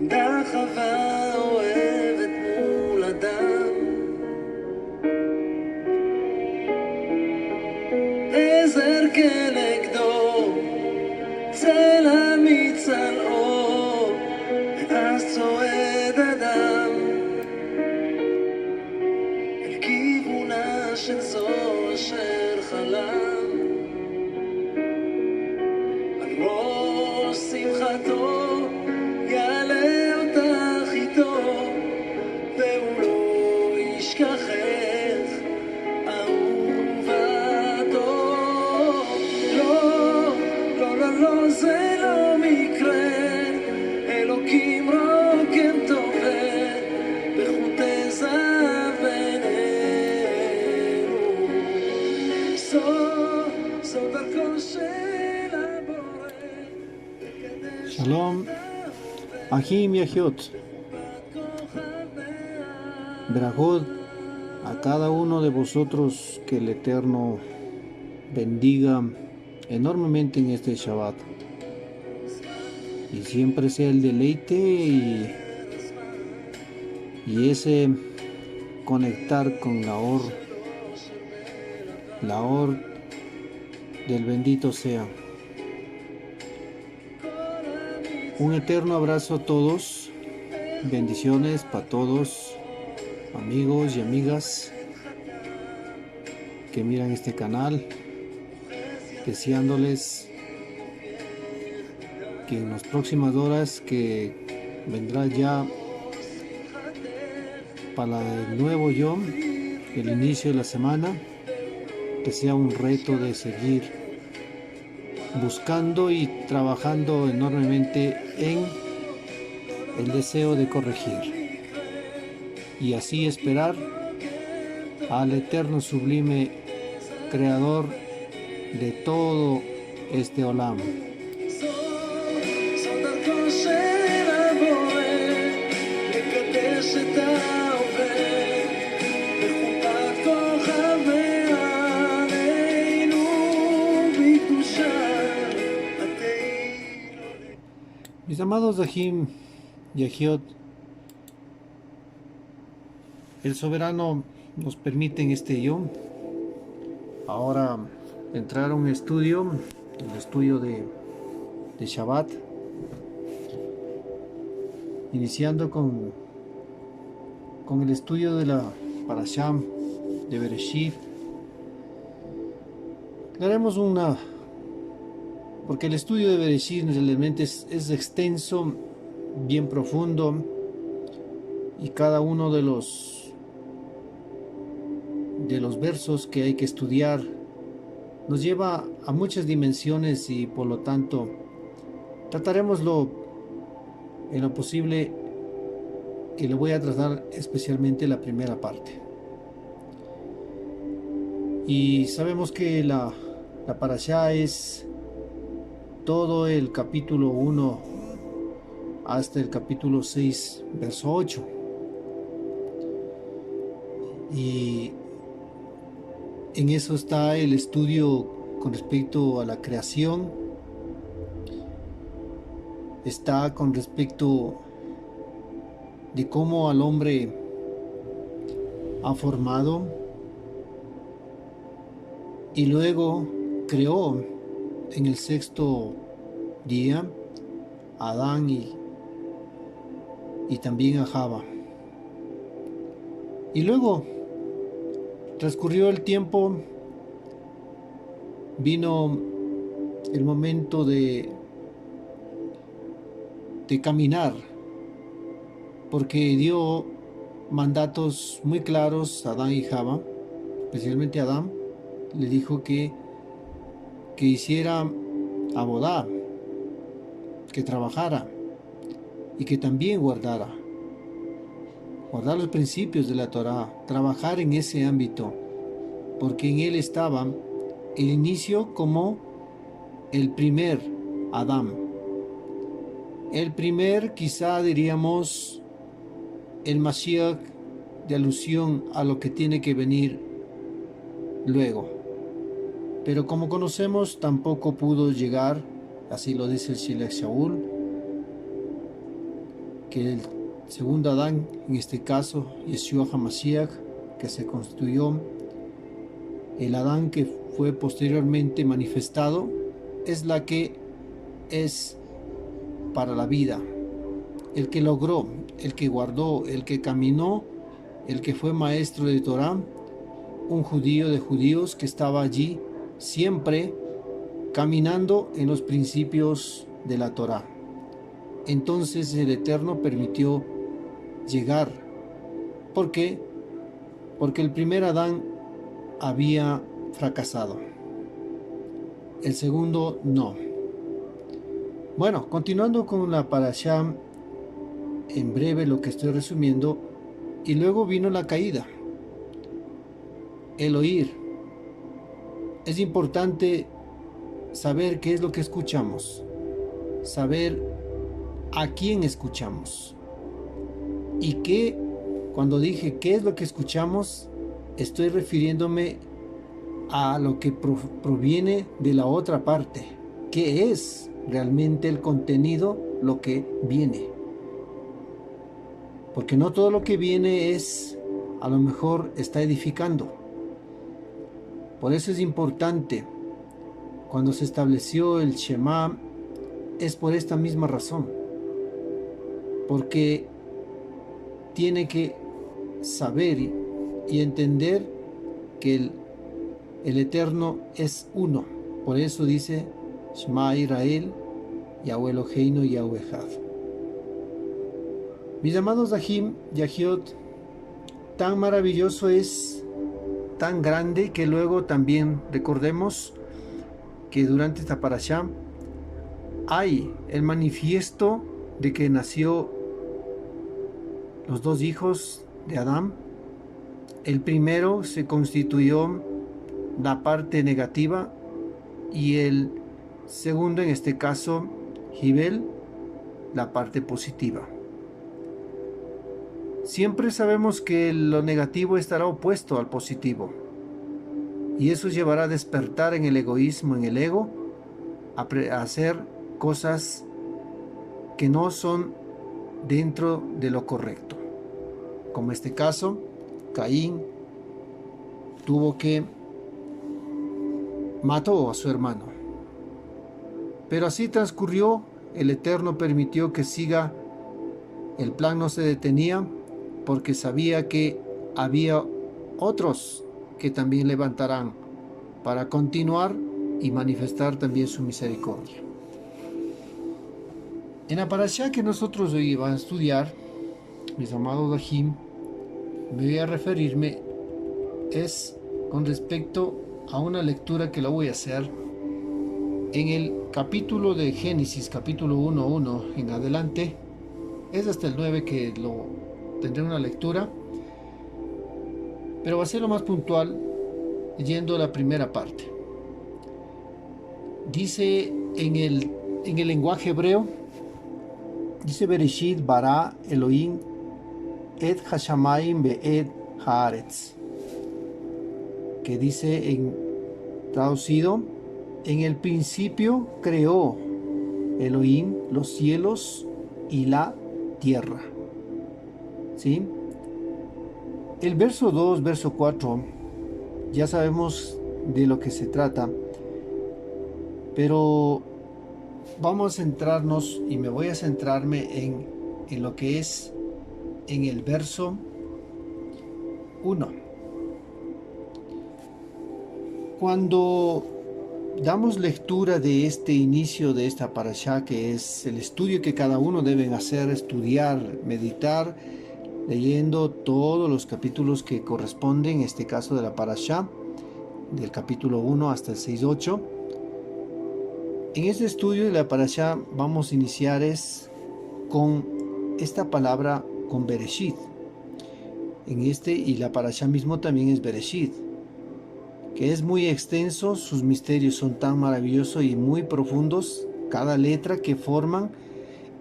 עמדה חווה אוהבת מול אדם, עזר כנגדו, צלע מצלעו, ואז צועד אדם אל כיוונה של זו אשר חלם. על ראש שמחתו יעלה אותך איתו, והוא לא ישכחך אהובתו. לא, לא, לא, לא, זה לא מקרה, אלוקים רוקם טובל בחוטי זהב בינינו. זו דרכו של הבורא. Shalom, Ahim y Ahiot. Berajot a cada uno de vosotros, que el Eterno bendiga enormemente en este Shabbat y siempre sea el deleite y ese conectar con la or del bendito sea. Un eterno abrazo a todos, bendiciones para todos, amigos y amigas que miran este canal, deseándoles que en las próximas horas que vendrá ya para el nuevo Yom, el inicio de la semana, que sea un reto de seguir buscando y trabajando enormemente en el deseo de corregir y así esperar al eterno sublime creador de todo este olam. Mis amados Ahim y Ahiot, el soberano nos permite en este Yom ahora entrar a un estudio, el estudio de Shabbat, iniciando con el estudio de la Parashá de Bereshit. Haremos porque el estudio de Bereshit realmente es extenso, bien profundo, y cada uno de los versos que hay que estudiar nos lleva a muchas dimensiones, y por lo tanto trataremos en lo posible, que le voy a tratar especialmente la primera parte. Y sabemos que la Parashá es todo el capítulo 1 hasta el capítulo 6, verso 8. Y en eso está el estudio con respecto a la creación, está con respecto de cómo al hombre ha formado y luego creó en el sexto día a Adán y también a Java. Y luego transcurrió el tiempo, vino el momento de caminar, porque dio mandatos muy claros a Adán y Java, especialmente a Adán. Le dijo que hiciera abodá, que trabajara y que también guardar los principios de la Torá, trabajar en ese ámbito, porque en él estaba el inicio como el primer Adán, el primer, quizá diríamos, el Mashiach, de alusión a lo que tiene que venir luego. Pero como conocemos, tampoco pudo llegar, así lo dice el Shilach Shaul, que el segundo Adán, en este caso Yeshua HaMashiach, que se constituyó, el Adán que fue posteriormente manifestado, es la que es para la vida, el que logró, el que guardó, el que caminó, el que fue maestro de Torah, un judío de judíos que estaba allí siempre caminando en los principios de la Torah. Entonces el Eterno permitió llegar. ¿Por qué? Porque el primer Adán había fracasado. El segundo no. Bueno, continuando con la parashá, en breve lo que estoy resumiendo, y luego vino la caída, el oír. Es importante saber qué es lo que escuchamos, saber a quién escuchamos. Y que cuando dije qué es lo que escuchamos, estoy refiriéndome a lo que proviene de la otra parte, qué es realmente el contenido, lo que viene. Porque no todo lo que viene es, a lo mejor está edificando. Por eso es importante, cuando se estableció el Shema, es por esta misma razón. Porque tiene que saber y entender que el Eterno es uno. Por eso dice Shema Israel, Yahweh Eloheinu, Yahweh Echad. Mis amados Ahim y Ahiot, tan maravilloso es, tan grande, que luego también recordemos que durante esta parashá hay el manifiesto de que nació los dos hijos de Adán. El primero se constituyó la parte negativa y el segundo, en este caso Hibel, la parte positiva. Siempre sabemos que lo negativo estará opuesto al positivo, y eso llevará a despertar en el egoísmo, en el ego, a hacer cosas que no son dentro de lo correcto. Como este caso, Caín mató a su hermano. Pero así transcurrió, el Eterno permitió que siga, el plan no se detenía, porque sabía que había otros que también levantarán para continuar y manifestar también su misericordia. En la parashá que nosotros hoy vamos a estudiar, mis amados Ahim, me voy a referirme es con respecto a una lectura que la voy a hacer en el capítulo de Génesis, capítulo 1:1 en adelante. Es hasta el 9 que tendré una lectura, pero va a ser lo más puntual yendo a la primera parte. Dice en el lenguaje hebreo, dice Bereshit bara Elohim et hashamayim ve'et haaretz, que dice traducido, en el principio creó Elohim los cielos y la tierra. ¿Sí? El verso 2, verso 4, ya sabemos de lo que se trata, pero vamos a centrarnos, y me voy a centrarme en lo que es en el verso 1. Cuando damos lectura de este inicio de esta parashá, que es el estudio que cada uno debe hacer, estudiar, meditar, leyendo todos los capítulos que corresponden, en este caso de la parashá, del capítulo 1 hasta el 6:8. En este estudio de la parashá vamos a iniciar con esta palabra, con Bereshit. Y la parashá mismo también es Bereshit, que es muy extenso, sus misterios son tan maravillosos y muy profundos. Cada letra que forman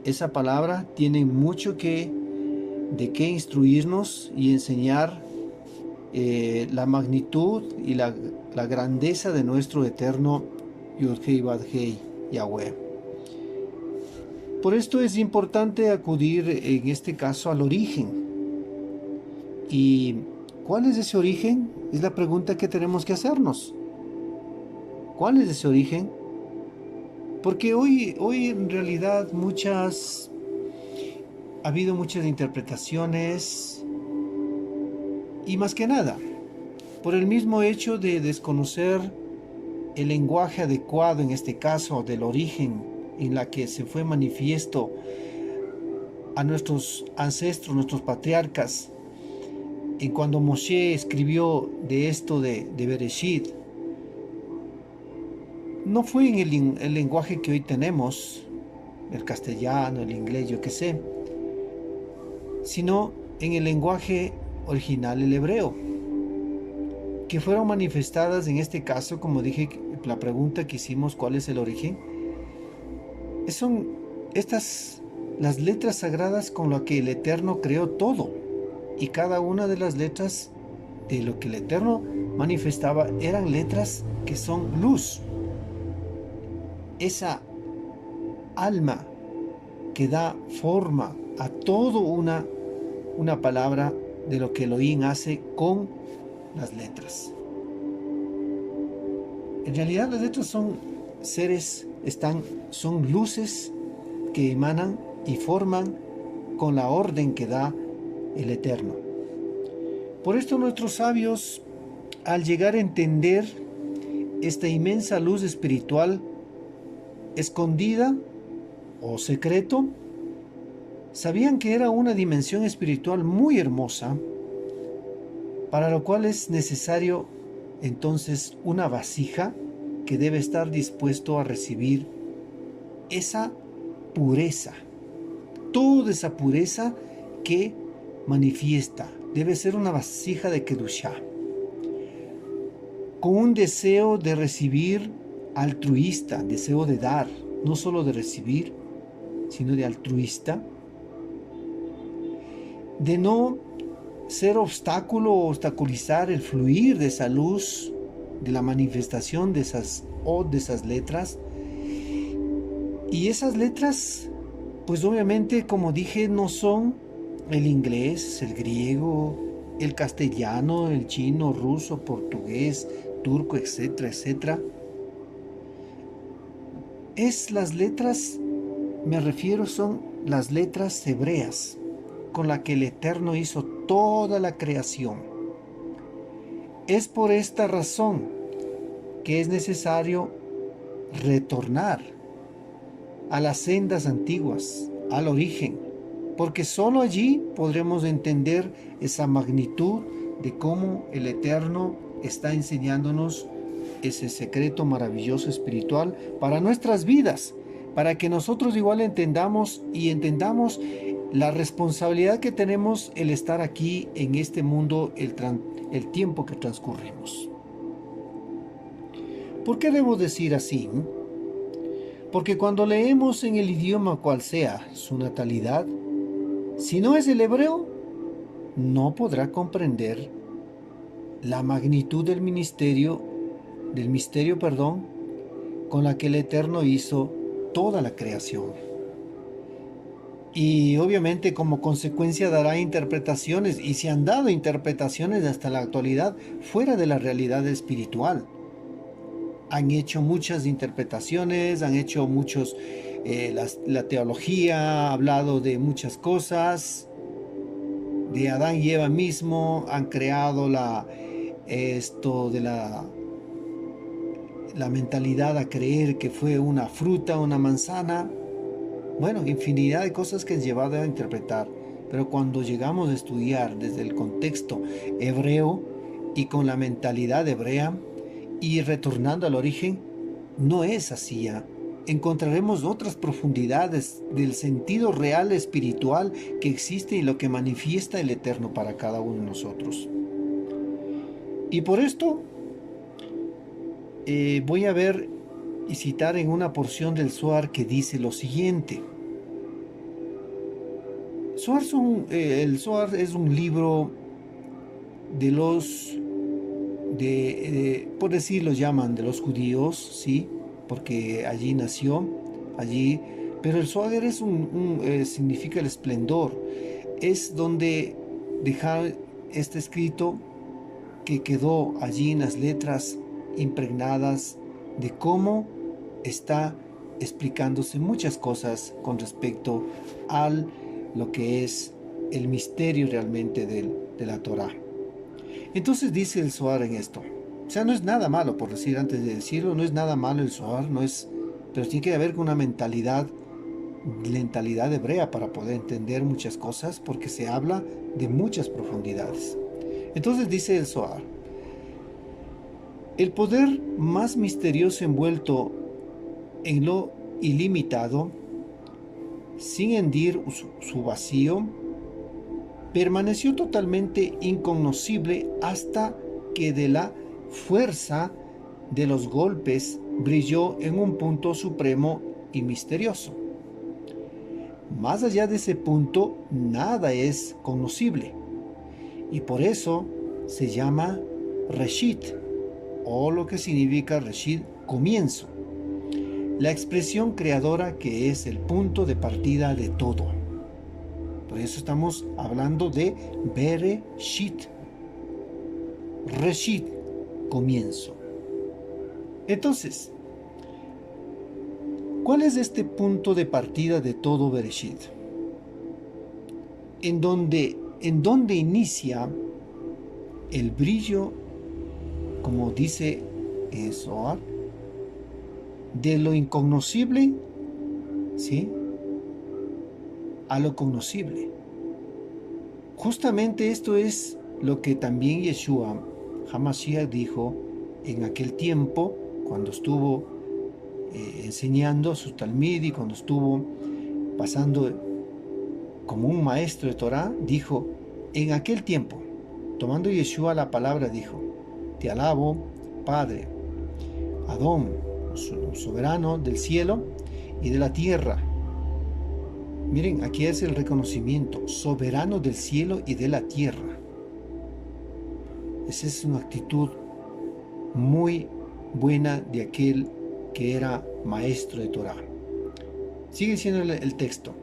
esa palabra tiene mucho de qué instruirnos y enseñar la magnitud y la grandeza de nuestro eterno Yud-Hei Vad-Hei, Yahweh. Por esto es importante acudir en este caso al origen. ¿Y cuál es ese origen? Es la pregunta que tenemos que hacernos. ¿Cuál es ese origen? Porque hoy en realidad ha habido muchas interpretaciones y más que nada, por el mismo hecho de desconocer el lenguaje adecuado, en este caso del origen en la que se fue manifiesto a nuestros ancestros, nuestros patriarcas, en cuando Moshe escribió de esto de Bereshit, no fue en el lenguaje que hoy tenemos, el castellano, el inglés, yo qué sé, sino en el lenguaje original, el hebreo, que fueron manifestadas en este caso, como dije, la pregunta que hicimos, ¿cuál es el origen? Son estas las letras sagradas con las que el Eterno creó todo, y cada una de las letras de lo que el Eterno manifestaba eran letras que son luz, esa alma que da forma a todo una palabra de lo que Elohim hace con las letras. En realidad las letras son seres, son luces que emanan y forman con la orden que da el Eterno. Por esto nuestros sabios, al llegar a entender esta inmensa luz espiritual escondida o secreto, sabían que era una dimensión espiritual muy hermosa, para lo cual es necesario entonces una vasija que debe estar dispuesto a recibir esa pureza, toda esa pureza que manifiesta. Debe ser una vasija de Kedushá, con un deseo de recibir altruista, deseo de dar, no solo de recibir, sino de altruista, de no ser obstáculo o obstaculizar el fluir de esa luz, de la manifestación de esas letras. Y esas letras, pues obviamente, como dije, no son el inglés, el griego, el castellano, el chino, ruso, portugués, turco, etcétera, etcétera. Las letras, me refiero, son las letras hebreas con las que el Eterno hizo toda la creación. Es por esta razón que es necesario retornar a las sendas antiguas, al origen, porque solo allí podremos entender esa magnitud de cómo el Eterno está enseñándonos ese secreto maravilloso espiritual para nuestras vidas, para que nosotros igual entendamos la responsabilidad que tenemos el estar aquí en este mundo, el tiempo que transcurrimos. ¿Por qué debo decir así? Porque cuando leemos en el idioma cual sea su natalidad, si no es el hebreo, no podrá comprender la magnitud del misterio, con la que el Eterno hizo toda la creación. Y obviamente como consecuencia dará interpretaciones, y se han dado interpretaciones hasta la actualidad fuera de la realidad espiritual. Han hecho muchas interpretaciones, han hecho muchos, la teología ha hablado de muchas cosas, de Adán y Eva mismo, han creado la mentalidad a creer que fue una fruta, una manzana. Bueno, infinidad de cosas que han llevado a interpretar, pero cuando llegamos a estudiar desde el contexto hebreo y con la mentalidad hebrea y retornando al origen, no es así ya. Encontraremos otras profundidades del sentido real espiritual que existe y lo que manifiesta el Eterno para cada uno de nosotros. Y por esto voy a ver y citar en una porción del Zohar que dice lo siguiente. El Zohar es un libro de los, por decirlo llaman, de los judíos, ¿sí? Porque allí nació, allí Pero el Zohar es significa el esplendor. Es donde dejar este escrito que quedó allí en las letras impregnadas de cómo está explicándose muchas cosas con respecto a lo que es el misterio realmente de la Torá. Entonces dice el Zohar en esto. O sea, no es nada malo, por decir antes de decirlo, no es nada malo el Zohar, no es, pero tiene que haber una mentalidad hebrea para poder entender muchas cosas, porque se habla de muchas profundidades. Entonces dice el Zohar: el poder más misterioso envuelto en lo ilimitado, sin hendir su vacío, permaneció totalmente incognoscible hasta que de la fuerza de los golpes brilló en un punto supremo y misterioso. Más allá de ese punto, nada es conocible, y por eso se llama Reshit, o lo que significa Reshit, comienzo, la expresión creadora que es el punto de partida de todo. Por eso estamos hablando de Bereshit, Reshit, comienzo. Entonces, ¿cuál es este punto de partida de todo Bereshit? En donde inicia el brillo, como dice Zohar, de lo incognoscible, ¿sí?, a lo cognoscible. Justamente esto es lo que también Yeshua HaMashiach dijo en aquel tiempo, cuando estuvo enseñando su Talmid y cuando estuvo pasando como un maestro de Torah. Dijo en aquel tiempo, tomando Yeshua la palabra, dijo: te alabo, Padre, Adón, soberano del cielo y de la tierra. Miren, aquí es el reconocimiento: soberano del cielo y de la tierra. Esa es una actitud muy buena de aquel que era maestro de Torah. Sigue diciendo el texto: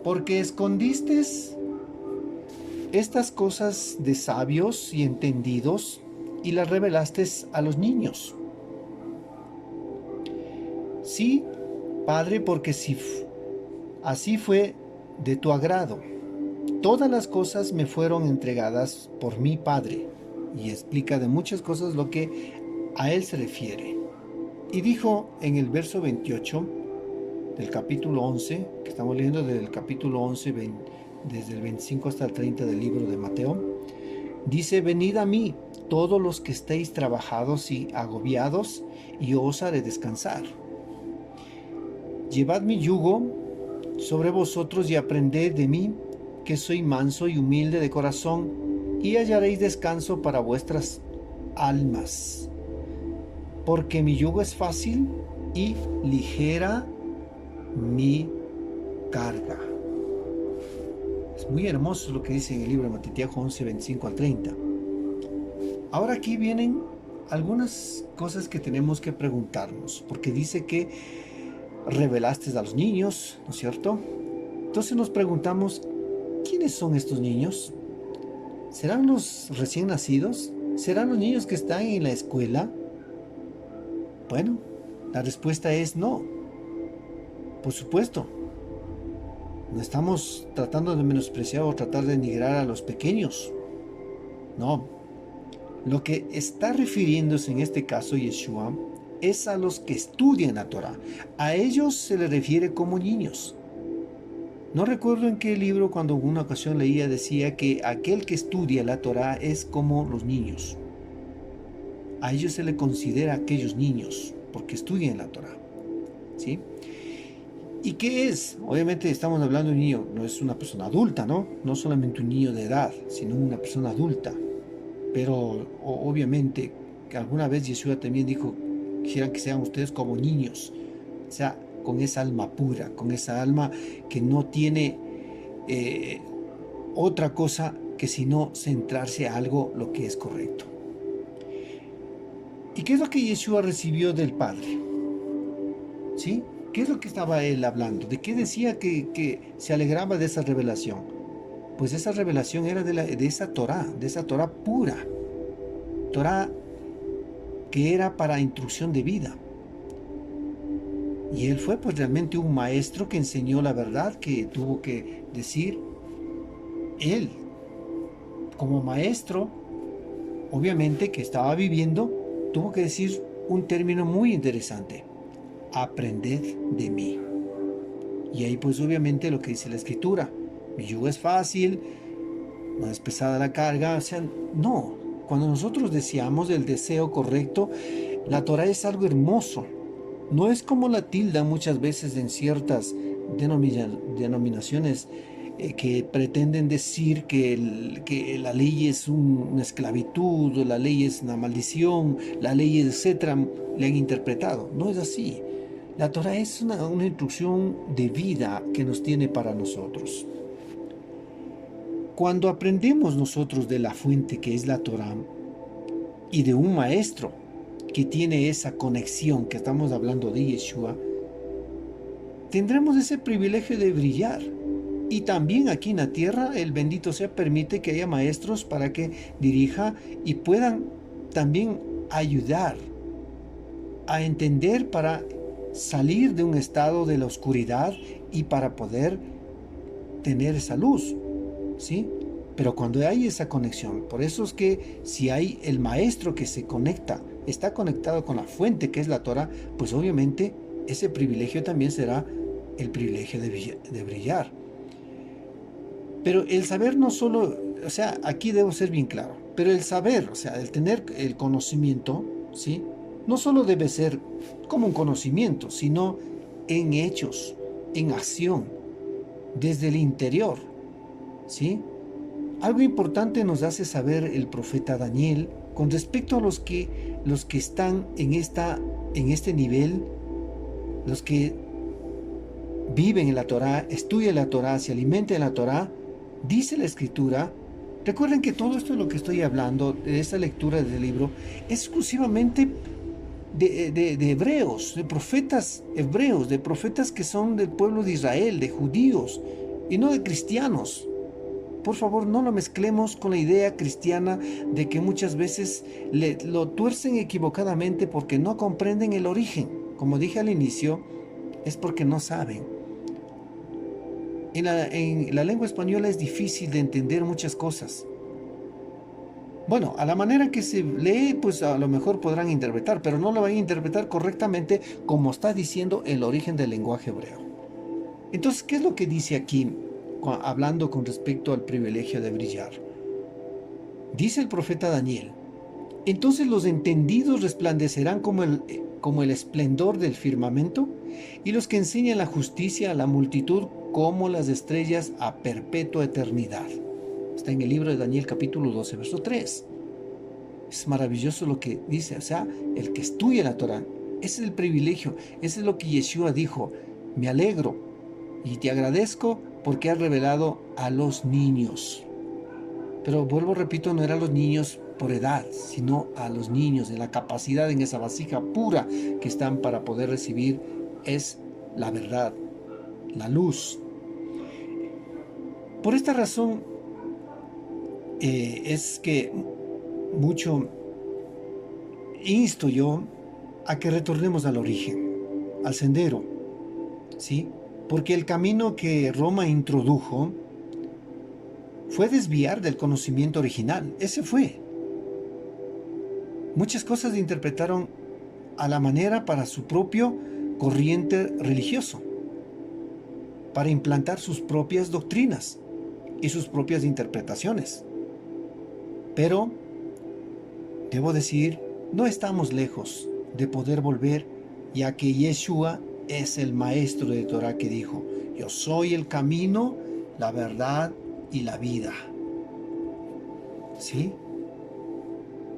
porque escondiste estas cosas de sabios y entendidos y las revelaste a los niños. Sí, Padre, porque si así fue de tu agrado. Todas las cosas me fueron entregadas por mi Padre. Y explica de muchas cosas lo que a él se refiere. Y dijo en el verso 28 del capítulo 11, que estamos leyendo desde el capítulo 11, desde el 25 hasta el 30 del libro de Mateo, dice: venid a mí, todos los que estéis trabajados y agobiados, y yo os haré descansar. Llevad mi yugo sobre vosotros y aprended de mí, que soy manso y humilde de corazón, y hallaréis descanso para vuestras almas. Porque mi yugo es fácil y ligera mi carga. Es muy hermoso lo que dice en el libro de Matitiajo 11, 25 al 30. Ahora aquí vienen algunas cosas que tenemos que preguntarnos, porque dice que revelaste a los niños, ¿no es cierto? Entonces nos preguntamos: ¿quiénes son estos niños? ¿Serán los recién nacidos? ¿Serán los niños que están en la escuela? Bueno, la respuesta es no. Por supuesto, no estamos tratando de menospreciar o tratar de denigrar a los pequeños. No. Lo que está refiriéndose en este caso Yeshua es a los que estudian la Torah. A ellos se les refiere como niños. No recuerdo en qué libro, cuando en una ocasión leía, decía que aquel que estudia la Torah es como los niños. A ellos se le considera aquellos niños porque estudian la Torah, ¿sí? ¿Y qué es? Obviamente estamos hablando de un niño, no es una persona adulta, ¿no? No solamente un niño de edad, sino una persona adulta. Pero obviamente que alguna vez Yeshua también dijo: quisieran que sean ustedes como niños. O sea, con esa alma pura, con esa alma que no tiene otra cosa que sino centrarse a algo lo que es correcto. ¿Y qué es lo que Yeshua recibió del Padre? ¿Sí? ¿Qué es lo que estaba él hablando? ¿De qué decía que se alegraba de esa revelación? Pues esa revelación era de esa Torá pura, Torá que era para instrucción de vida. Y él fue pues realmente un maestro que enseñó la verdad, que tuvo que decir él, como maestro, obviamente que estaba viviendo, tuvo que decir un término muy interesante: aprended de mí. Y ahí pues obviamente lo que dice la escritura: mi yugo es fácil, no es pesada la carga. O sea, no, cuando nosotros deseamos el deseo correcto, la Torah es algo hermoso. No es como la tilda muchas veces en ciertas denominaciones que pretenden decir que la ley es una esclavitud, la ley es una maldición, la ley, etcétera, le han interpretado. No es así. La Torah es una instrucción de vida que nos tiene para nosotros. Cuando aprendemos nosotros de la fuente que es la Torah y de un maestro que tiene esa conexión, que estamos hablando de Yeshua, tendremos ese privilegio de brillar. Y también aquí en la tierra, el bendito sea, permite que haya maestros para que dirija y puedan también ayudar a entender, para salir de un estado de la oscuridad y para poder tener esa luz, ¿sí? Pero cuando hay esa conexión, por eso es que si hay el maestro que se conecta, está conectado con la fuente que es la Torah, pues obviamente ese privilegio también será el privilegio de brillar. Pero el saber no solo, o sea, aquí debo ser bien claro, pero el saber, o sea, el tener el conocimiento, ¿sí? No solo debe ser como un conocimiento, sino en hechos, en acción, desde el interior, ¿sí? Algo importante nos hace saber el profeta Daniel con respecto a los que están en este nivel, los que viven en la Torá, estudian la Torá, se alimentan en la Torá. Dice la escritura, recuerden que todo esto de lo que estoy hablando, de esta lectura del libro, es exclusivamente de hebreos, de profetas hebreos, de profetas que son del pueblo de Israel, de judíos, y no de cristianos. Por favor, no lo mezclemos con la idea cristiana de que muchas veces lo tuercen equivocadamente porque no comprenden el origen. Como dije al inicio, es porque no saben. En la lengua española es difícil de entender muchas cosas. Bueno, a la manera que se lee, pues a lo mejor podrán interpretar, pero no lo van a interpretar correctamente como está diciendo el origen del lenguaje hebreo. Entonces, ¿qué es lo que dice aquí, hablando con respecto al privilegio de brillar? Dice el profeta Daniel: entonces los entendidos resplandecerán como el esplendor del firmamento, y los que enseñan la justicia a la multitud como las estrellas a perpetua eternidad. Está en el libro de Daniel capítulo 12, verso 3. Es maravilloso lo que dice, o sea, el que estudia la Torah, ese es el privilegio, ese es lo que Yeshua dijo: me alegro y te agradezco porque has revelado a los niños. Pero vuelvo, repito, no eran los niños por edad, sino a los niños en la capacidad, en esa vasija pura que están para poder recibir es la verdad, la luz. Por esta razón es que mucho insto yo a que retornemos al origen, al sendero, ¿sí? Porque el camino que Roma introdujo fue desviar del conocimiento original. Ese fue. Muchas cosas se interpretaron a la manera para su propio corriente religioso, para implantar sus propias doctrinas y sus propias interpretaciones. Pero, debo decir, no estamos lejos de poder volver, ya que Yeshua es el maestro de Torah que dijo: yo soy el camino, la verdad y la vida. ¿Sí?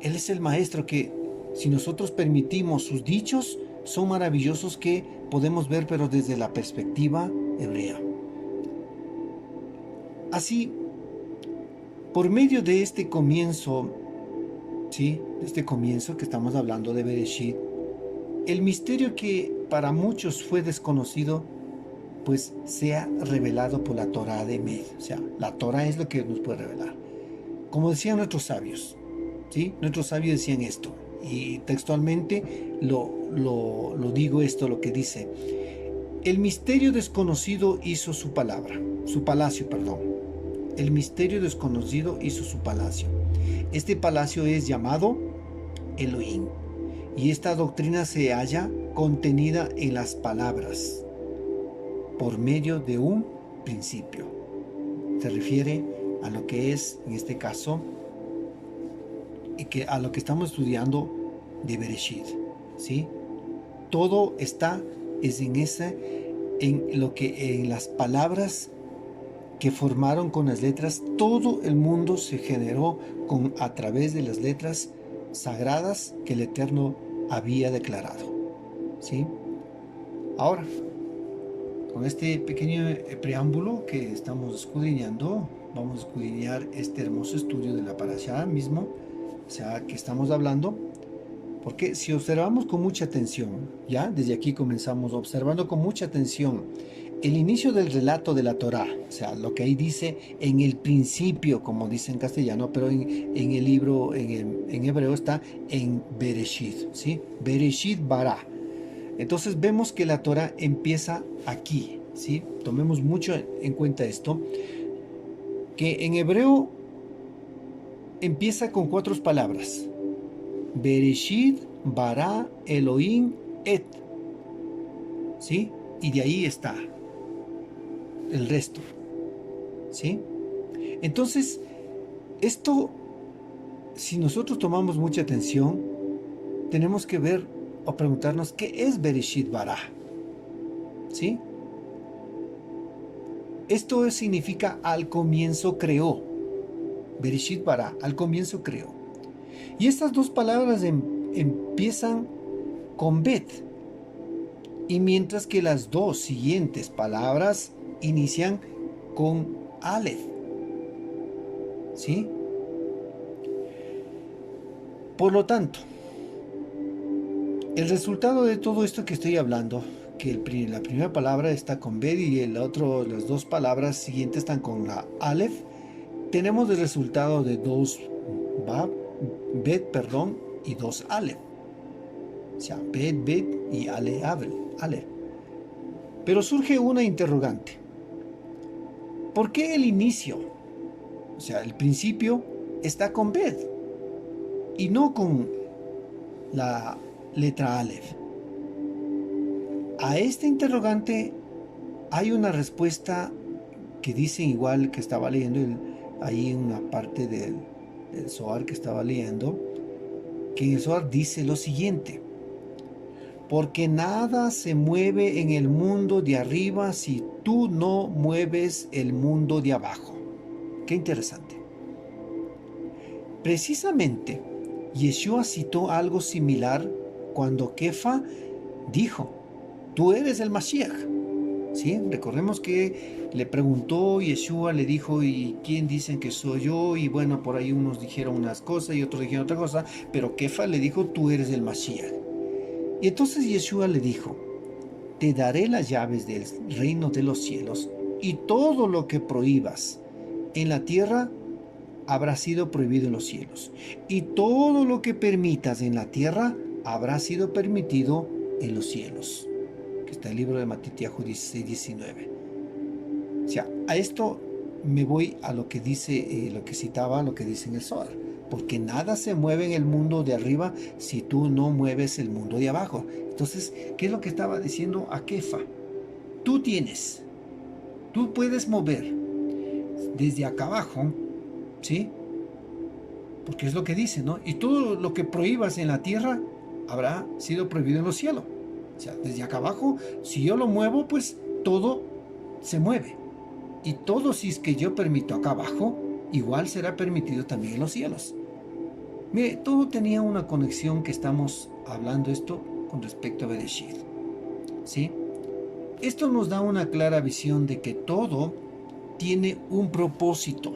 Él es el maestro que, si nosotros permitimos sus dichos, son maravillosos, que podemos ver, pero desde la perspectiva hebrea. Así, por medio de este comienzo, ¿sí? De este comienzo que estamos hablando de Bereshit, el misterio que para muchos fue desconocido, pues sea revelado por la Torá de medio. O sea, la Torá es lo que nos puede revelar. Como decían nuestros sabios, ¿sí? Nuestros sabios decían esto, y textualmente lo digo esto, lo que dice: el misterio desconocido hizo su palacio, perdón. El misterio desconocido hizo su palacio. Este palacio es llamado Elohim, y esta doctrina se halla contenida en las palabras por medio de un principio. Se refiere a lo que es, en este caso, a lo que estamos estudiando de Bereshit, ¿sí? Todo está en las palabras que formaron con las letras. Todo el mundo se generó a través de las letras sagradas que el Eterno había declarado, ¿sí? Ahora, con este pequeño preámbulo que estamos escudriñando, vamos a escudriñar este hermoso estudio de la parashá mismo, o sea, que estamos hablando, porque si observamos con mucha atención, ya desde aquí comenzamos observando con mucha atención el inicio del relato de la Torá, o sea, lo que ahí dice en el principio, como dice en castellano, pero en el libro, en hebreo está en Bereshit, ¿sí? Bereshit bara. Entonces vemos que la Torá empieza aquí, ¿sí? Tomemos mucho en cuenta esto, que en hebreo empieza con 4 palabras: Bereshit bara Elohim et, ¿sí? Y de ahí está el resto, ¿sí? Entonces, esto, si nosotros tomamos mucha atención, tenemos que ver o preguntarnos qué es Bereshit bara, ¿sí? Esto significa al comienzo creó. Bereshit bara, al comienzo creó. Y estas 2 palabras empiezan con Bet, y mientras que las 2 siguientes palabras inician con Aleph, ¿sí? Por lo tanto, el resultado de todo esto que estoy hablando, que la primera palabra está con Bet y las 2 palabras siguientes están con la Aleph, tenemos el resultado de 2 Bet, y 2 Aleph. O sea, Bet y Aleph. Pero surge una interrogante. ¿Por qué el inicio, o sea, el principio, está con Bet y no con la letra Aleph? A este interrogante hay una respuesta que dicen, igual que estaba leyendo ahí en una parte del Zohar que estaba leyendo, que en el Zohar dice lo siguiente: porque nada se mueve en el mundo de arriba si tú no mueves el mundo de abajo. Qué interesante. Precisamente, Yeshua citó algo similar cuando Kefa dijo: tú eres el Mashiach, ¿sí? Recordemos que le preguntó Yeshua, le dijo: ¿y quién dicen que soy yo? Y bueno, por ahí unos dijeron unas cosas y otros dijeron otra cosa, pero Kefa le dijo: tú eres el Mashiach. Y entonces Yeshua le dijo: te daré las llaves del reino de los cielos, y todo lo que prohíbas en la tierra habrá sido prohibido en los cielos, y todo lo que permitas en la tierra habrá sido permitido en los cielos. Que está el libro de Matitiahu 16-19. O sea, a esto me voy a lo que dice, lo que citaba, lo que dice en el Zohar. Porque nada se mueve en el mundo de arriba si tú no mueves el mundo de abajo. Entonces, ¿qué es lo que estaba diciendo a Kefa? Tú puedes mover desde acá abajo, ¿sí? Porque es lo que dice, ¿no? Y todo lo que prohíbas en la tierra habrá sido prohibido en los cielos. O sea, desde acá abajo, si yo lo muevo, pues todo se mueve. Y todo, si es que yo permito acá abajo, igual será permitido también en los cielos. Mire, todo tenía una conexión que estamos hablando esto con respecto a Bereshit, ¿sí? Esto nos da una clara visión de que todo tiene un propósito.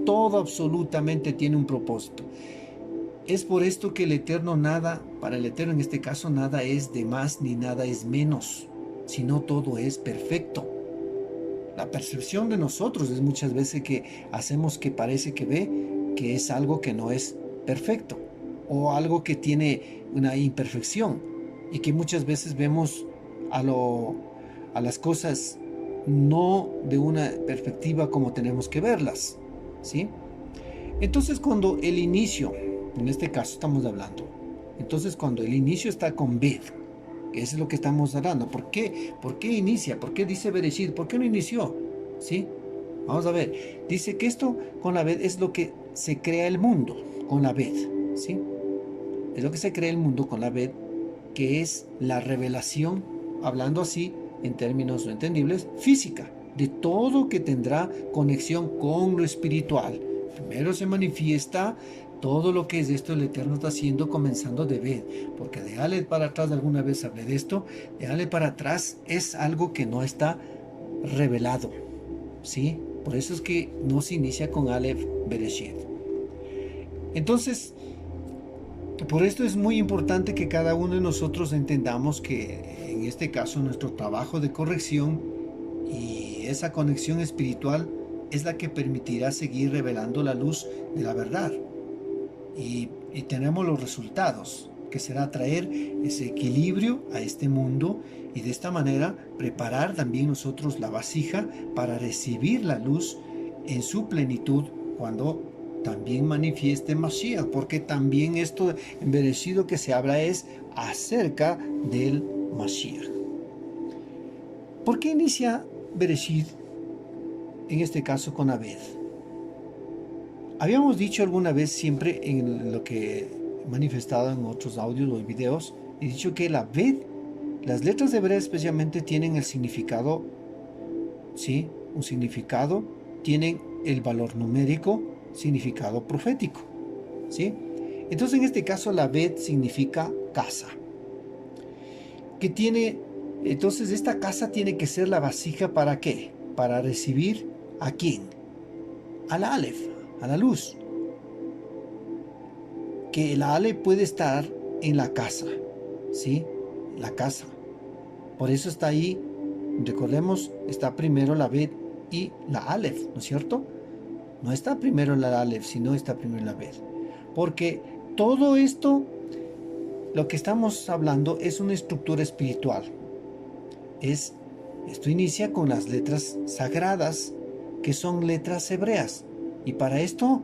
Todo absolutamente tiene un propósito. Es por esto que el Eterno nada Para el Eterno en este caso nada es de más ni nada es menos, sino todo es perfecto. La percepción de nosotros es muchas veces que hacemos que parece que ve que es algo que no es perfecto o algo que tiene una imperfección y que muchas veces vemos a las cosas no de una perspectiva como tenemos que verlas, ¿sí? Entonces cuando el inicio, en este caso estamos hablando, entonces cuando el inicio está con Bed, eso es lo que estamos hablando. ¿Por qué? ¿Por qué inicia? ¿Por qué dice Bereshit? ¿Por qué no inició? ¿Sí? Vamos a ver. Dice que esto con la Bed es lo que se crea el mundo con la Bed, ¿sí? Es lo que se crea el mundo con la Bed, que es la revelación, hablando así en términos no entendibles, física, de todo que tendrá conexión con lo espiritual. Primero se manifiesta todo lo que es esto el Eterno está haciendo comenzando de Bed, porque de Aleph para atrás, alguna vez hablé de esto, de Aleph para atrás es algo que no está revelado, ¿sí? Por eso es que no se inicia con Aleph Bereshit. Entonces, por esto es muy importante que cada uno de nosotros entendamos que en este caso nuestro trabajo de corrección y esa conexión espiritual es la que permitirá seguir revelando la luz de la verdad. Y tenemos los resultados, que será traer ese equilibrio a este mundo y de esta manera preparar también nosotros la vasija para recibir la luz en su plenitud cuando también manifieste Mashiach, porque también esto en Bereshit que se habla es acerca del Mashiach. ¿Por qué inicia Bereshit en este caso con Abed? Habíamos dicho alguna vez, siempre en lo que he manifestado en otros audios o videos, he dicho que la Abed, las letras de hebreas especialmente tienen el significado, ¿sí? Un significado, tienen el valor numérico, significado profético, ¿sí? Entonces en este caso la Abed significa casa, que tiene, entonces esta casa tiene que ser la vasija ¿para qué? Para recibir ¿a quién? Al Aleph, a la luz. Que el Aleph puede estar en la casa, ¿sí? La casa. Por eso está ahí, recordemos, está primero la Bet y la Aleph, ¿no es cierto? No está primero la Aleph, sino está primero la Bet. Porque todo esto, lo que estamos hablando, es una estructura espiritual. Esto inicia con las letras sagradas, que son letras hebreas. Y para esto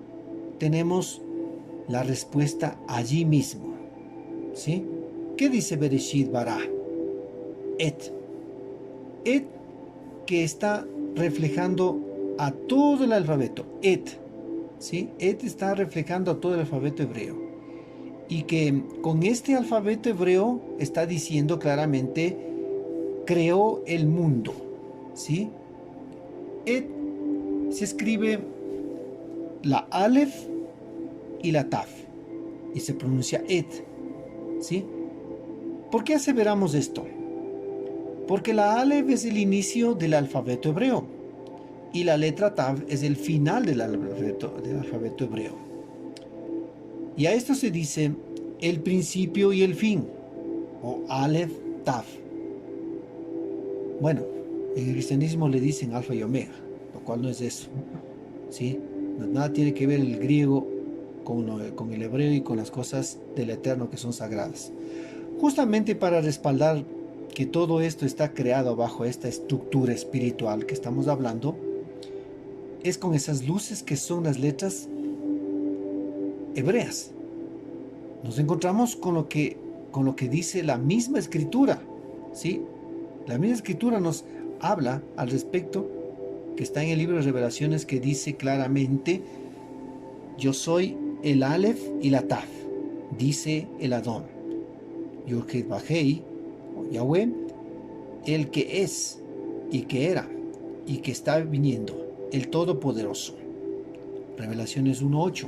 tenemos la respuesta allí mismo, ¿sí? ¿Qué dice Bereshit Bara? Et, que está reflejando a todo el alfabeto. ¿Sí? Está reflejando a todo el alfabeto hebreo. Y que con este alfabeto hebreo está diciendo claramente, creó el mundo, ¿sí? Se escribe la Aleph y la Taf, y se pronuncia ¿sí? ¿Por qué aseveramos esto? Porque la Aleph es el inicio del alfabeto hebreo, y la letra Taf es el final del alfabeto hebreo. Y a esto se dice el principio y el fin, o Aleph Taf. Bueno, en el cristianismo le dicen alfa y omega, lo cual no es eso, ¿sí? Nada tiene que ver el griego con el hebreo y con las cosas del Eterno que son sagradas. Justamente para respaldar que todo esto está creado bajo esta estructura espiritual que estamos hablando, es con esas luces que son las letras hebreas. Nos encontramos con lo que dice la misma escritura, ¿sí? La misma escritura nos habla al respecto, que está en el libro de Revelaciones, que dice claramente, yo soy el Aleph y la Taf, dice el Adón, Yud-Heh Vah-Hei, o Yahweh, el que es y que era y que está viniendo, el Todopoderoso. Revelaciones 1:8.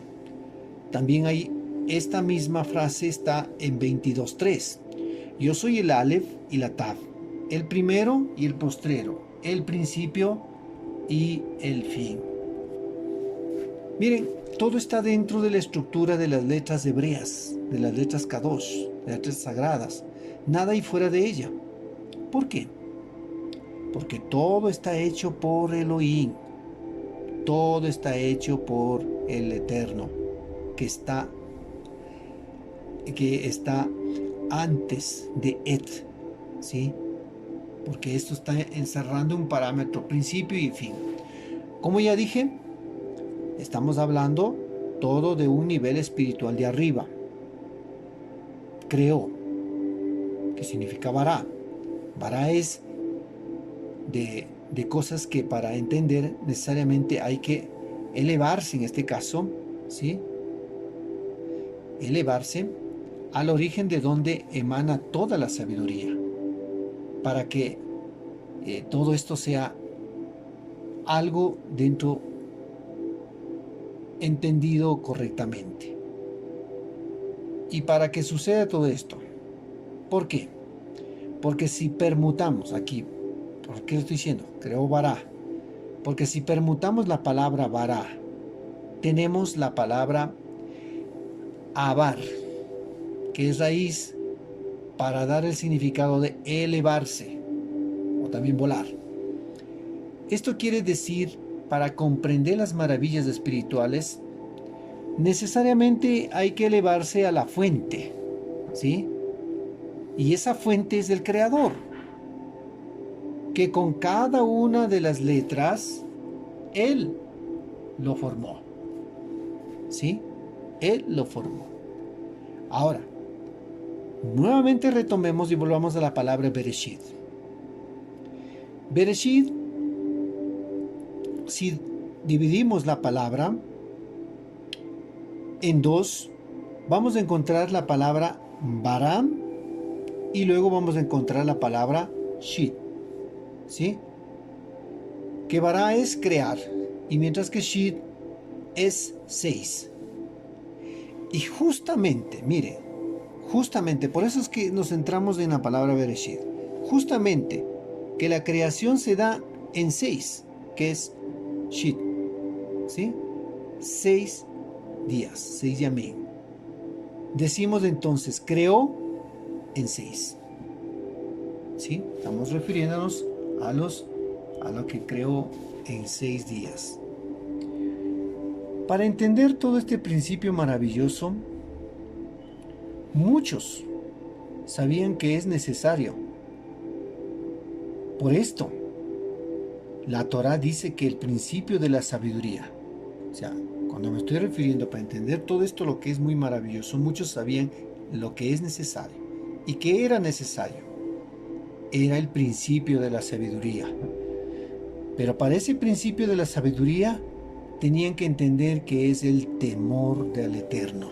También hay esta misma frase, está en 22:3. Yo soy el Aleph y la Taf, el primero y el postrero, el principio y el fin. Miren, todo está dentro de la estructura de las letras hebreas, de las letras Kadosh, letras sagradas. Nada hay fuera de ella. ¿Por qué? Porque todo está hecho por Elohim. Todo está hecho por el Eterno, que está antes de Et, ¿sí? Porque esto está encerrando un parámetro, principio y fin. Como ya dije, estamos hablando todo de un nivel espiritual de arriba. Creó, que significa Bará. Bará es de cosas que para entender necesariamente hay que elevarse, en este caso, ¿sí? Elevarse al origen de donde emana toda la sabiduría, para que todo esto sea algo dentro entendido correctamente. Y para que suceda todo esto, ¿por qué? Porque si permutamos aquí, ¿por qué lo estoy diciendo? Creo Bará. Porque si permutamos la palabra Bará, tenemos la palabra Abar, que es raíz para dar el significado de elevarse o también volar. Esto quiere decir, para comprender las maravillas espirituales, necesariamente hay que elevarse a la fuente, ¿sí? Y esa fuente es el Creador, que con cada una de las letras, Él lo formó, ¿sí? Él lo formó. Ahora, nuevamente retomemos y volvamos a la palabra Bereshit. Bereshit, si dividimos la palabra en dos, vamos a encontrar la palabra Baram y luego vamos a encontrar la palabra Shit, ¿sí? Que Bará es crear, y mientras que Shit es 6. Y justamente, mire, justamente, por eso es que nos centramos en la palabra Bereshit. Justamente, que la creación se da en 6, que es Shit, ¿sí? 6 días, 6 yamim. Decimos entonces, creó en 6. ¿Sí? Estamos refiriéndonos a lo que creó en 6 días. Para entender todo este principio maravilloso, muchos sabían que es necesario. Por esto, la Torá dice que el principio de la sabiduría, o sea, cuando me estoy refiriendo para entender todo esto, lo que es muy maravilloso, muchos sabían lo que es necesario. ¿Y qué era necesario? Era el principio de la sabiduría. Pero para ese principio de la sabiduría tenían que entender que es el temor del Eterno.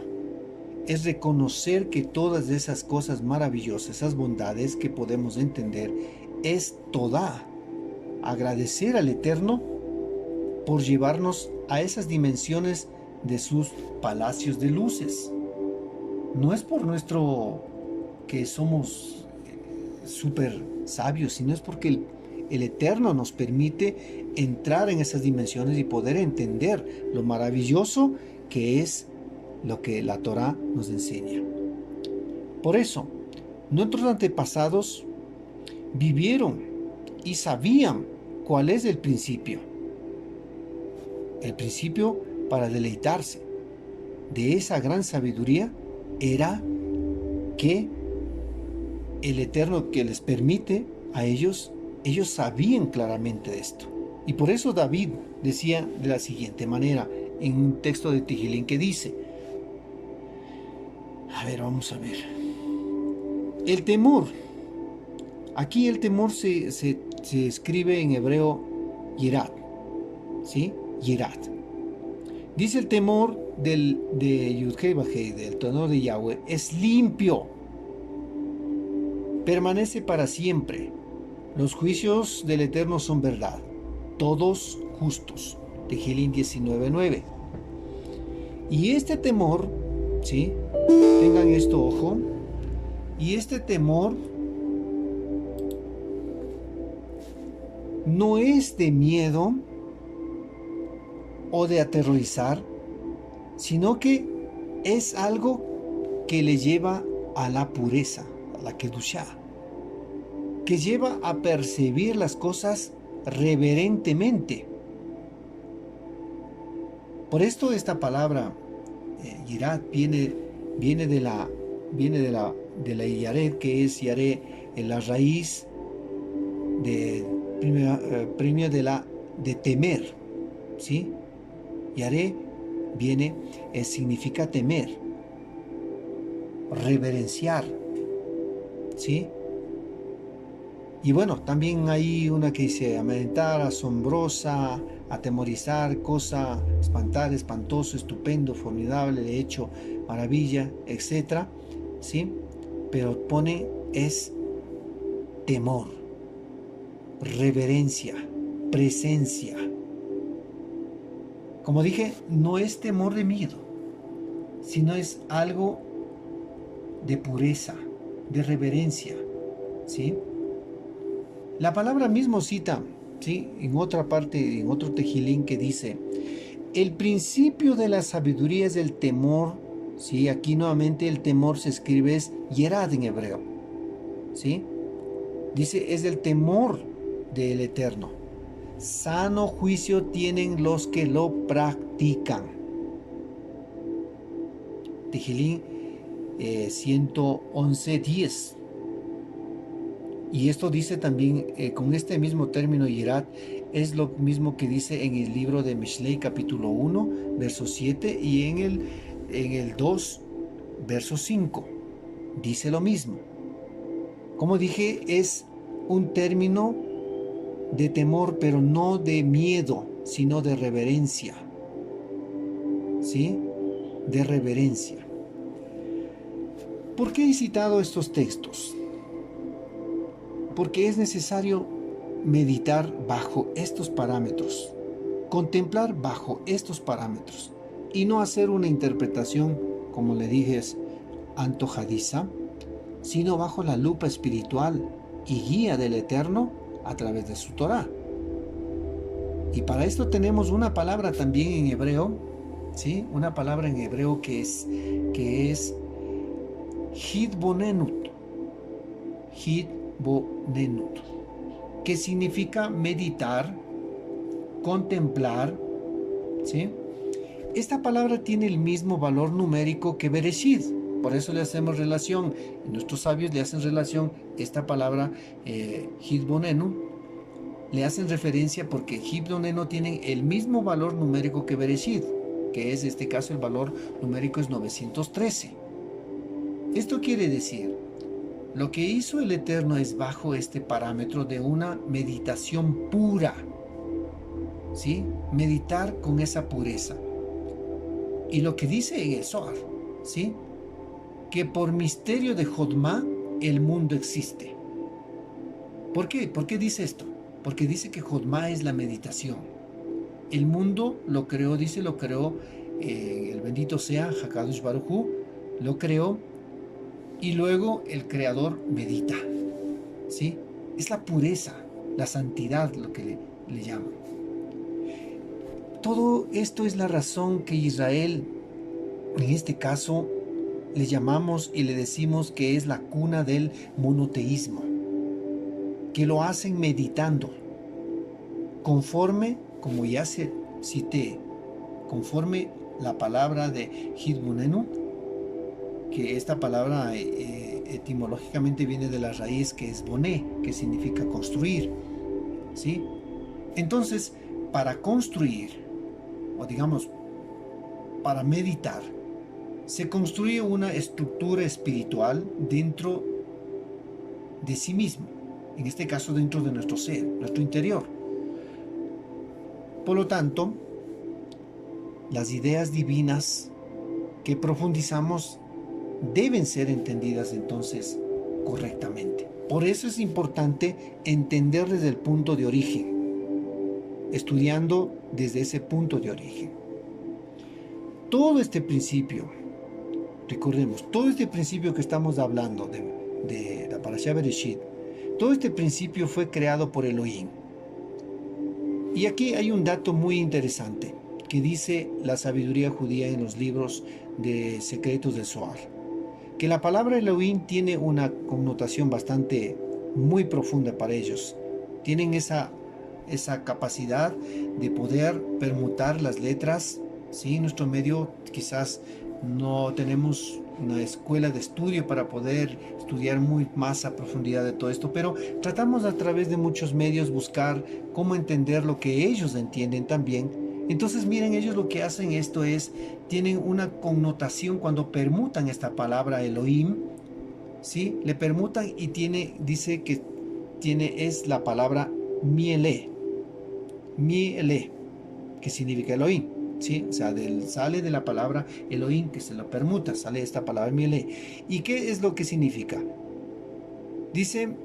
Es reconocer que todas esas cosas maravillosas, esas bondades que podemos entender, es toda. Agradecer al Eterno por llevarnos a esas dimensiones de sus palacios de luces. No es por nuestro que somos súper sabios, sino es porque el Eterno nos permite entrar en esas dimensiones y poder entender lo maravilloso que es lo que la Torá nos enseña. Por eso, nuestros antepasados vivieron y sabían cuál es el principio. El principio para deleitarse de esa gran sabiduría era que el Eterno que les permite a ellos sabían claramente de esto. Y por eso David decía de la siguiente manera, en un texto de Tejilín que dice, a ver, vamos a ver. El temor. Aquí el temor se escribe en hebreo Yirat, ¿sí? Yirat. Dice el temor de Yud-Hei Vah-Hei, del temor de Yahweh, es limpio, permanece para siempre. Los juicios del Eterno son verdad, todos justos. Tejilín 19:9. Y este temor, ¿sí? Tengan esto, ojo. Y este temor no es de miedo o de aterrorizar, sino que es algo que le lleva a la pureza, a la Kedushá, que lleva a percibir las cosas reverentemente. Por esto esta palabra Yirat viene de la Yaret, que es Yaré, en la raíz primero de temer, ¿sí? Yaré significa temer, reverenciar, ¿sí? Y bueno, también hay una que dice amedrentar, asombrosa, atemorizar, cosa, espantar, espantoso, estupendo, formidable, de hecho, maravilla, etc. ¿Sí? Pero pone es temor, reverencia, presencia. Como dije, no es temor de miedo, sino es algo de pureza, de reverencia, ¿sí? La palabra mismo cita, ¿sí?, en otra parte, en otro tejilín, que dice: el principio de la sabiduría es el temor, ¿sí? Aquí nuevamente el temor se escribe es yerad en hebreo, ¿sí? Dice, es el temor del Eterno. Sano juicio tienen los que lo practican. Tejilín 111:10. Y esto dice también, con este mismo término Yirat, es lo mismo que dice en el libro de Mishlei capítulo 1, verso 7, y en el 2, verso 5. Dice lo mismo. Como dije, es un término de temor, pero no de miedo, sino de reverencia. ¿Sí? De reverencia. ¿Por qué he citado estos textos? Porque es necesario meditar bajo estos parámetros, contemplar bajo estos parámetros, y no hacer una interpretación, como le dije, antojadiza, sino bajo la lupa espiritual y guía del Eterno a través de su Torá. Y para esto tenemos una palabra también en hebreo, ¿sí? Una palabra en hebreo que es hitbonenut, que significa meditar, contemplar, ¿sí? Esta palabra tiene el mismo valor numérico que Bereshit, por eso le hacemos relación, nuestros sabios le hacen relación esta palabra hitbonenu, le hacen referencia porque hitbonenu tienen el mismo valor numérico que Bereshit, que es en este caso el valor numérico es 913. Esto quiere decir, lo que hizo el Eterno es bajo este parámetro de una meditación pura, ¿sí? Meditar con esa pureza. Y lo que dice en el Zohar, ¿sí?, que por misterio de Jodma el mundo existe. ¿Por qué? ¿Por qué dice esto? Porque dice que Jodma es la meditación. El mundo lo creó, el bendito sea Hakadosh Baruj Hu, lo creó, y luego el creador medita, ¿sí? Es la pureza, la santidad lo que le llaman. Todo esto es la razón que Israel, en este caso, le llamamos y le decimos que es la cuna del monoteísmo, que lo hacen meditando, conforme, como ya cité, conforme la palabra de hitbonenu, que esta palabra etimológicamente viene de la raíz que es boné, que significa construir, ¿sí? Entonces, para construir, o digamos, para meditar, se construye una estructura espiritual dentro de sí mismo, en este caso dentro de nuestro ser, nuestro interior. Por lo tanto, las ideas divinas que profundizamos deben ser entendidas entonces correctamente. Por eso es importante entender desde el punto de origen, estudiando desde ese punto de origen. Todo este principio, recordemos, todo este principio que estamos hablando de la Parashá Bereshit, todo este principio fue creado por Elohim. Y aquí hay un dato muy interesante que dice la sabiduría judía en los libros de secretos del Zohar, que la palabra Elohim tiene una connotación bastante muy profunda para ellos. Tienen esa capacidad de poder permutar las letras. ¿Sí? En nuestro medio quizás no tenemos una escuela de estudio para poder estudiar muy más a profundidad de todo esto, pero tratamos a través de muchos medios buscar cómo entender lo que ellos entienden también. Entonces miren, ellos lo que hacen esto es, tienen una connotación cuando permutan esta palabra Elohim, ¿sí? Le permutan y dice que es la palabra Miele, que significa Elohim. ¿Sí? O sea, sale de la palabra Elohim, que se lo permuta, sale esta palabra Miele. ¿Y qué es lo que significa? Dicen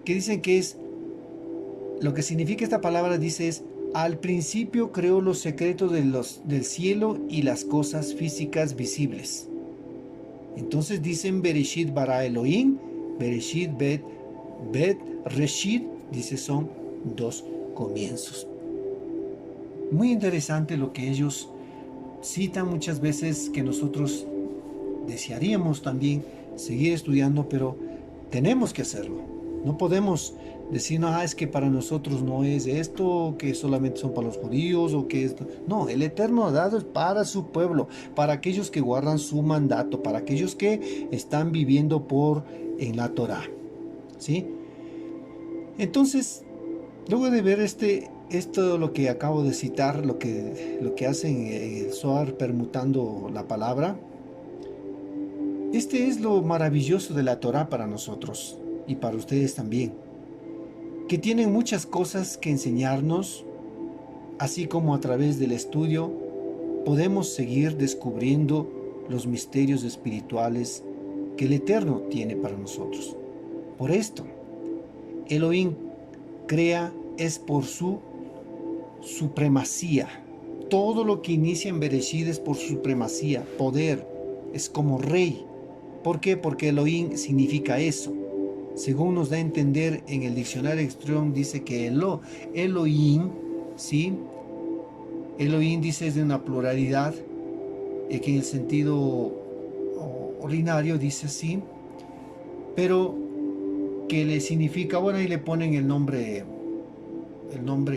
que es, lo que significa esta palabra, dice es, al principio creó los secretos del cielo y las cosas físicas visibles. Entonces dicen Bereshit bara Elohim, Bereshit bet Reshit, dice son dos comienzos. Muy interesante lo que ellos citan muchas veces, que nosotros desearíamos también seguir estudiando, pero tenemos que hacerlo. No podemos decir, no, es que para nosotros no es esto, que solamente son para los judíos, o que esto. No, el Eterno ha dado para su pueblo, para aquellos que guardan su mandato, para aquellos que están viviendo en la Torá. ¿Sí? Entonces, luego de ver esto, lo que acabo de citar, lo que hacen en el Zohar permutando la palabra, este es lo maravilloso de la Torá para nosotros y para ustedes también, que tienen muchas cosas que enseñarnos, así como a través del estudio podemos seguir descubriendo los misterios espirituales que el Eterno tiene para nosotros. Por esto, Elohim crea es por su supremacía. Todo lo que inicia en Bereshit es por supremacía, poder, es como rey. ¿Por qué? Porque Elohim significa eso. Según nos da a entender en el diccionario Strong, dice que Elohim, ¿sí? Elohim dice es de una pluralidad, que en el sentido ordinario dice así, pero que le significa, bueno, y le ponen el nombre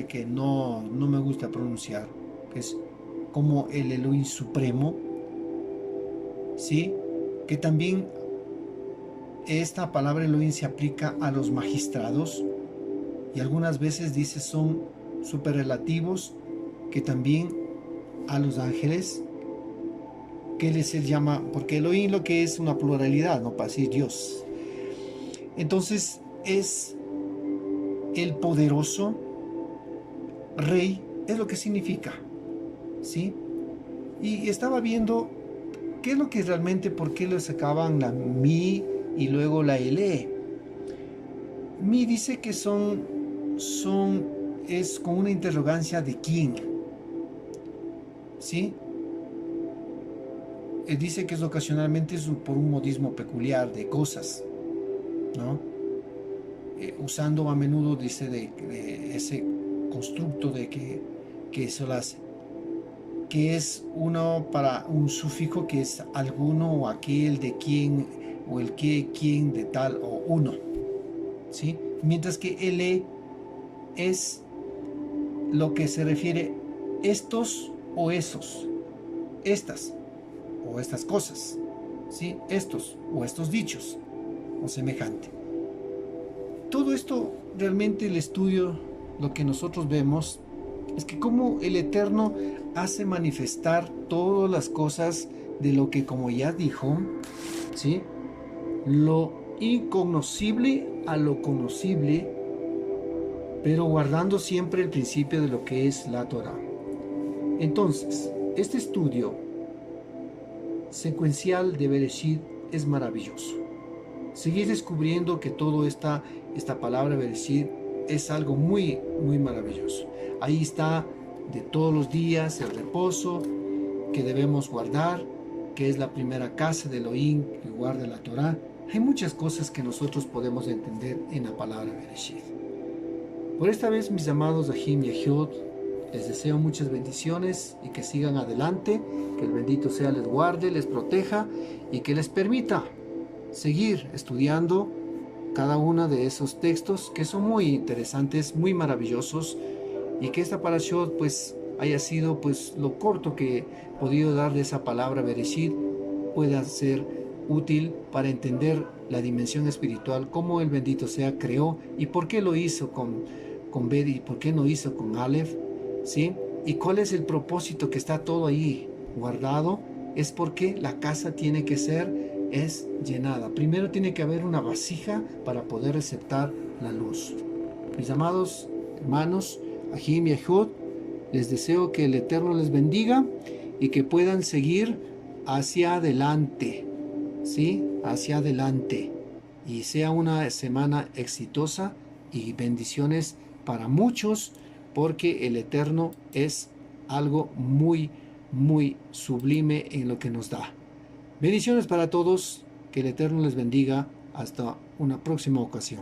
que no me gusta pronunciar, que es como el Elohim supremo, ¿sí? Que también esta palabra Elohim se aplica a los magistrados, y algunas veces dice son superrelativos, que también a los ángeles, que se llama, porque Elohim lo que es una pluralidad, no para decir Dios. Entonces es el poderoso rey, es lo que significa, ¿sí? Y estaba viendo qué es lo que realmente, por qué le sacaban la mi y luego la ele. Mi dice que es con una interrogancia de quién, ¿sí? Él dice que es ocasionalmente por un modismo peculiar de cosas, ¿no? Usando a menudo, dice, de ese constructo de que eso las, que es uno para un sufijo que es alguno o aquel de quien, o el que, quién de tal, o uno, ¿sí? Mientras que ele es lo que se refiere estos o esos, estas o estas cosas, ¿sí? Estos o estos dichos o semejante. Todo esto realmente, el estudio, lo que nosotros vemos es que cómo el Eterno hace manifestar todas las cosas de lo que, como ya dijo, ¿sí? Lo incognoscible a lo conocible, pero guardando siempre el principio de lo que es la Torá. Entonces, este estudio secuencial de Bereshit es maravilloso. Seguir descubriendo que todo esta palabra Bereshit es algo muy, muy maravilloso. Ahí está de todos los días el reposo que debemos guardar, que es la primera casa de Elohim que guarda la Torá. Hay muchas cosas que nosotros podemos entender en la palabra Bereshit. Por esta vez, mis amados Ahim y Ahiot, les deseo muchas bendiciones y que sigan adelante, que el bendito sea les guarde, les proteja y que les permita seguir estudiando cada uno de esos textos que son muy interesantes, muy maravillosos, y que esta parashot pues haya sido pues lo corto que he podido dar de esa palabra Bereshit pueda ser útil para entender la dimensión espiritual, cómo el bendito sea creó y por qué lo hizo con Bet y por qué no hizo con Aleph, ¿sí? Y cuál es el propósito que está todo ahí guardado, es porque la casa tiene que ser llenada. Primero tiene que haber una vasija para poder receptar la luz. Mis amados hermanos, Ahim y Ehud, les deseo que el Eterno les bendiga y que puedan seguir hacia adelante, ¿sí? Hacia adelante. Y sea una semana exitosa y bendiciones para muchos, porque el Eterno es algo muy, muy sublime en lo que nos da. Bendiciones para todos, que el Eterno les bendiga. Hasta una próxima ocasión.